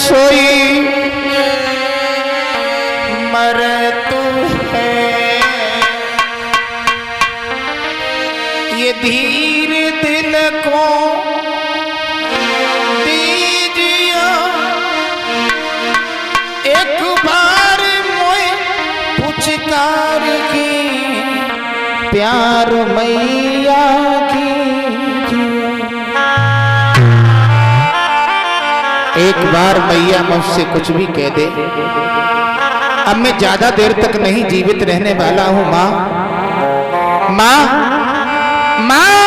सोई मरत है, ये धीर दिल को दीजिए, एक बार मोए पुचकार की प्यार मैया की। एक बार मैया मुझसे कुछ भी कह दे, अब मैं ज्यादा देर तक नहीं जीवित रहने वाला हूं। माँ माँ माँ,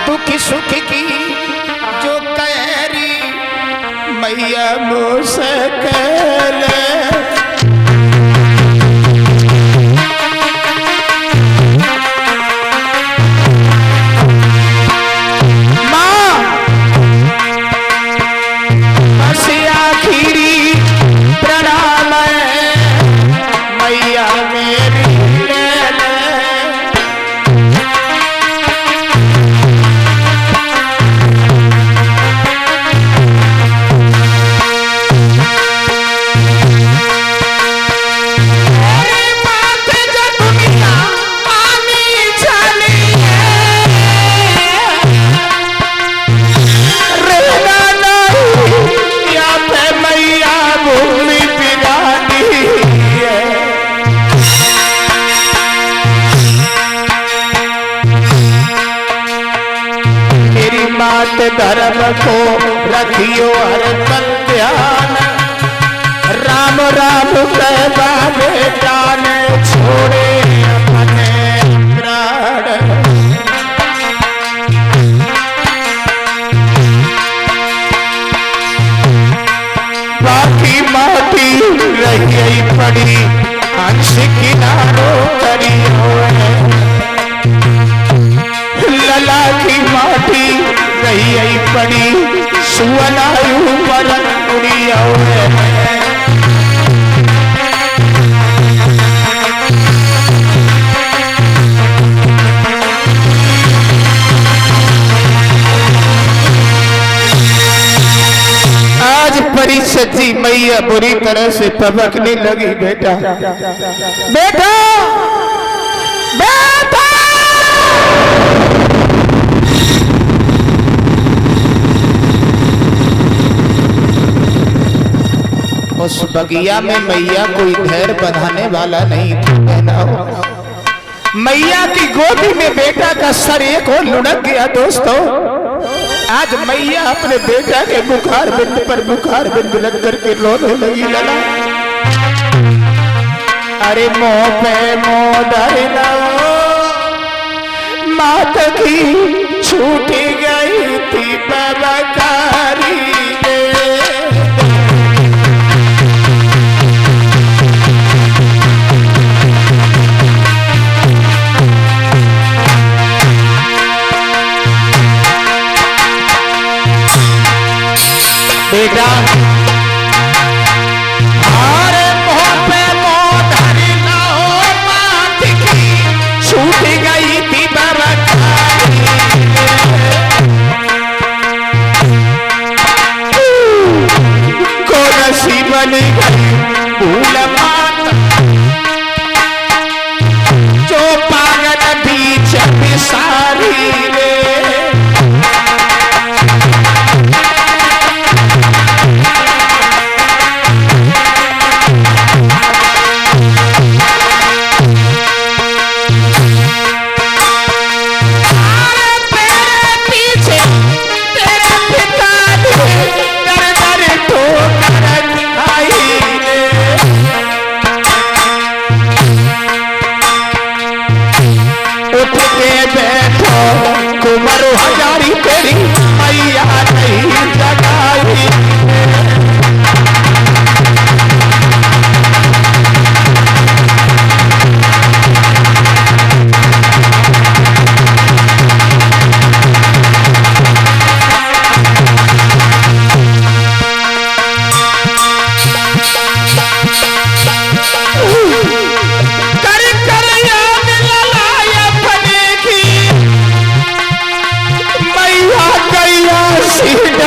दुख सुख की जो कैरी मैया मुझसे कह ले। धर्म को रखियो हर पल ध्यान, राम राम कहवा बेटा ने छोड़े अपने प्राण। बाकी माटी रही पड़ी हंस किनारों करियो, लला की माटी रही पड़ी सुअनायु वरन उड़िया। आज परी सच्ची मैया बुरी तरह से पबकने लगी। बेटा बेटा बेटा, उस बगिया में मैया कोई धैर्य बंधाने वाला नहीं था। मैया की गोदी में बेटा का सर एक और लुढ़क गया। दोस्तों, आज मैया अपने बेटा के बुखार बिंद पर बुखार बिंद लग करके रोने लगी। लला अरे मोह पे मोह धरना, मात की छूटी गई थी बबकारी। बेटा अरे मोह पे मोह धरना, मात की छूट गई थी बबकारी। को नसीब बनी गई भूल मात, जो पागल बीच बिसारी रे। कुमारो हजारी तेरी मैया नहीं जगाई।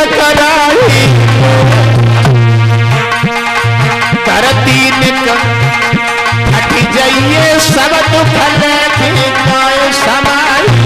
कराई हर तीन हट जाइए सब दुख लेके गाय समाई।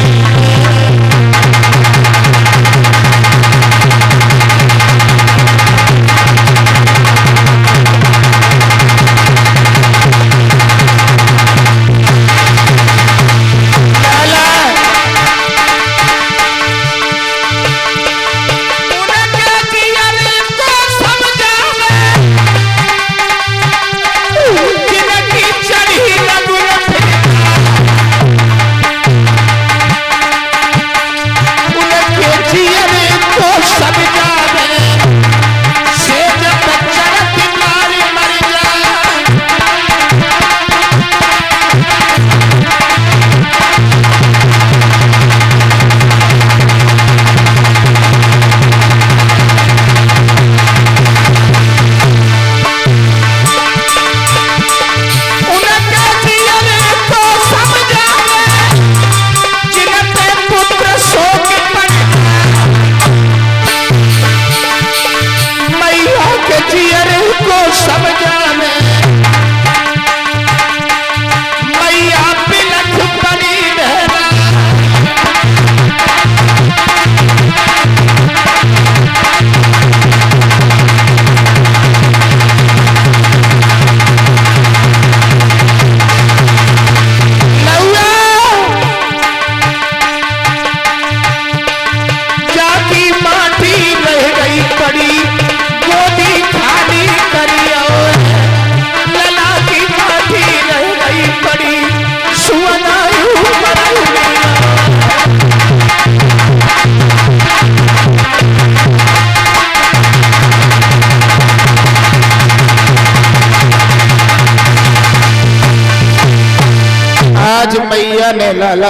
आज मैया ने लाला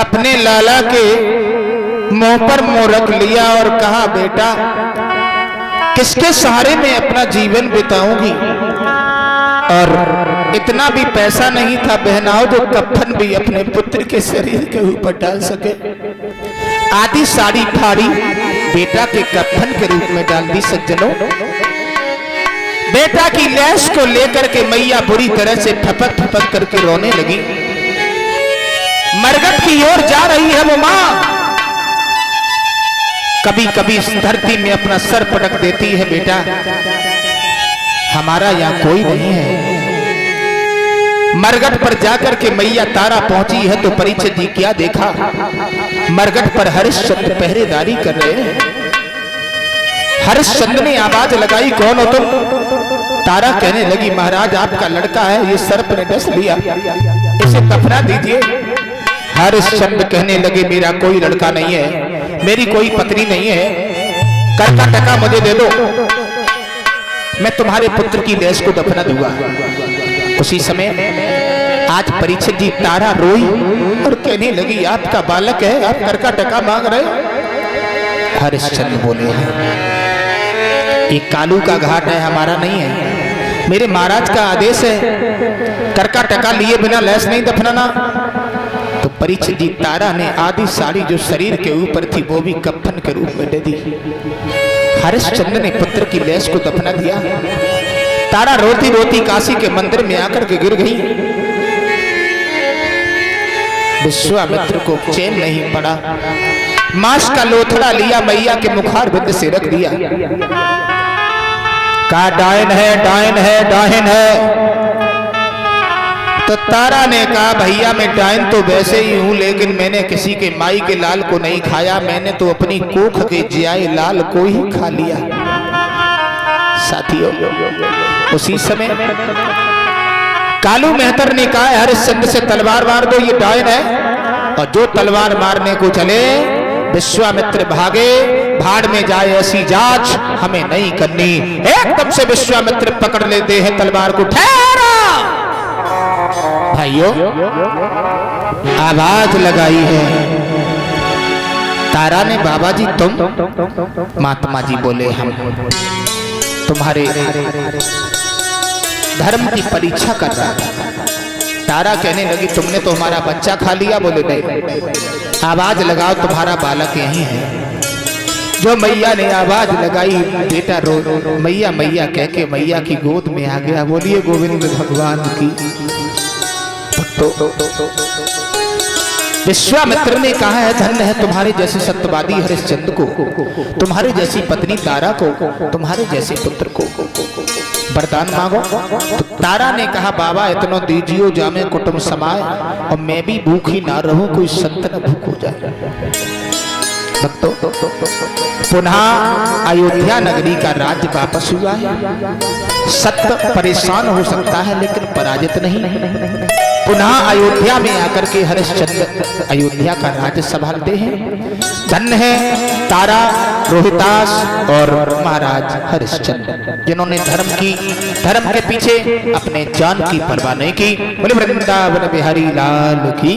अपने लाला के मुंह पर मुंह रख लिया और कहा, बेटा किसके सहारे में अपना जीवन बिताऊंगी। और इतना भी पैसा नहीं था बहनाओं जो कफन भी अपने पुत्र के शरीर के ऊपर डाल सके। आधी साड़ी फाड़ी बेटा के कफन के रूप में डाल दी। सज्जनों, बेटा की लैश को लेकर के मैया बुरी तरह से ठपक ठपक करके रोने लगी। मरघट की ओर जा रही है वो मां, कभी कभी इस धरती में अपना सर पटक देती है। बेटा हमारा यहाँ कोई नहीं है। मरघट पर जाकर के मैया तारा पहुंची है तो परीक्षित जी क्या देखा, मरघट पर हरिश्चंद्र पहरेदारी कर रहे हैं। हरिश्चंद्र ने आवाज लगाई, कौन हो तुम? तारा कहने लगी, महाराज आपका लड़का है, ये सर्प ने डस लिया, इसे दफना दीजिए। हरिश्चंद्र कहने लगे, मेरा कोई लड़का नहीं है, मेरी कोई पत्नी नहीं है, कर का टका मुझे दे दो, मैं तुम्हारे पुत्र की लाश को दफना दूंगा। उसी समय आज परीक्षित जी तारा रोई और कहने लगी, आपका बालक है, आप कर का टका मांग रहे। हरिश्चंद्र बोले, ये कालू का घाट है, हमारा नहीं है, मेरे महाराज का आदेश है, कर का टका लिए बिना लाश नहीं दफनाना। तो परीक्षित जी तारा ने आधी साड़ी जो शरीर के ऊपर थी वो भी कफन के रूप में दे दी। हरिश्चंद्र ने पुत्र की लाश को दफना दिया। तारा रोती रोती काशी के मंदिर में आकर के गिर गई। विश्वामित्र को चैन नहीं पड़ा, मांस का लोथड़ा लिया, मैया के मुखार बिंद से रख दिया। कहा, डायन है, डायन है, डायन है। तो तारा ने कहा, भैया मैं डायन तो वैसे ही हूं, लेकिन मैंने किसी के माई के लाल को नहीं खाया, मैंने तो अपनी कोख के जियाए लाल को ही खा लिया। साथियों, उसी समय कालू मेहतर ने कहा, हरिश्चंद्र से तलवार मार दो, ये डायन है। और जो तलवार मारने को चले, विश्वामित्र भागे, भाड़ में जाए ऐसी जांच हमें नहीं करनी। एकदम से विश्वामित्र पकड़ लेते हैं तलवार को। ठहरा भाइयों, आवाज लगाई है तारा ने, बाबा जी तुम? महात्मा जी बोले, हम तुम्हारे धर्म की परीक्षा कर रहा था। तारा कहने लगी, तुमने तो हमारा बच्चा खा लिया। बोले नहीं, आवाज लगाओ, तुम्हारा बालक यही है। जो मैया ने आवाज लगाई, बेटा रो मैया मैया कह के मैया की गोद में आ गया। बोलिए गोविंद भगवान की। विश्वामित्र ने कहा है धन्य है तुम्हारे जैसे सत्यवादी हरिश्चंद्र को, तुम्हारे जैसी पत्नी तारा को, तुम्हारे जैसे पुत्र को वरदान मांगो। तो तारा ने कहा बाबा इतना दीजियो जामे कुटुंब समाए, और मैं भी भूखी ना रहूं, कोई संत न भूख हो जाए। भक्तों पुनः अयोध्या नगरी का राज्य वापस हुआ है। सत्य परेशान हो सकता है लेकिन पराजित नहीं। पुनः अयोध्या में आकर के हरिश्चंद्र अयोध्या का राज्य संभालते हैं। धन्य है तारा, रोहितास और महाराज हरिश्चंद्र, जिन्होंने धर्म के पीछे अपने जान की परवाह नहीं की। बोले वृंदावन बिहारी लाल की।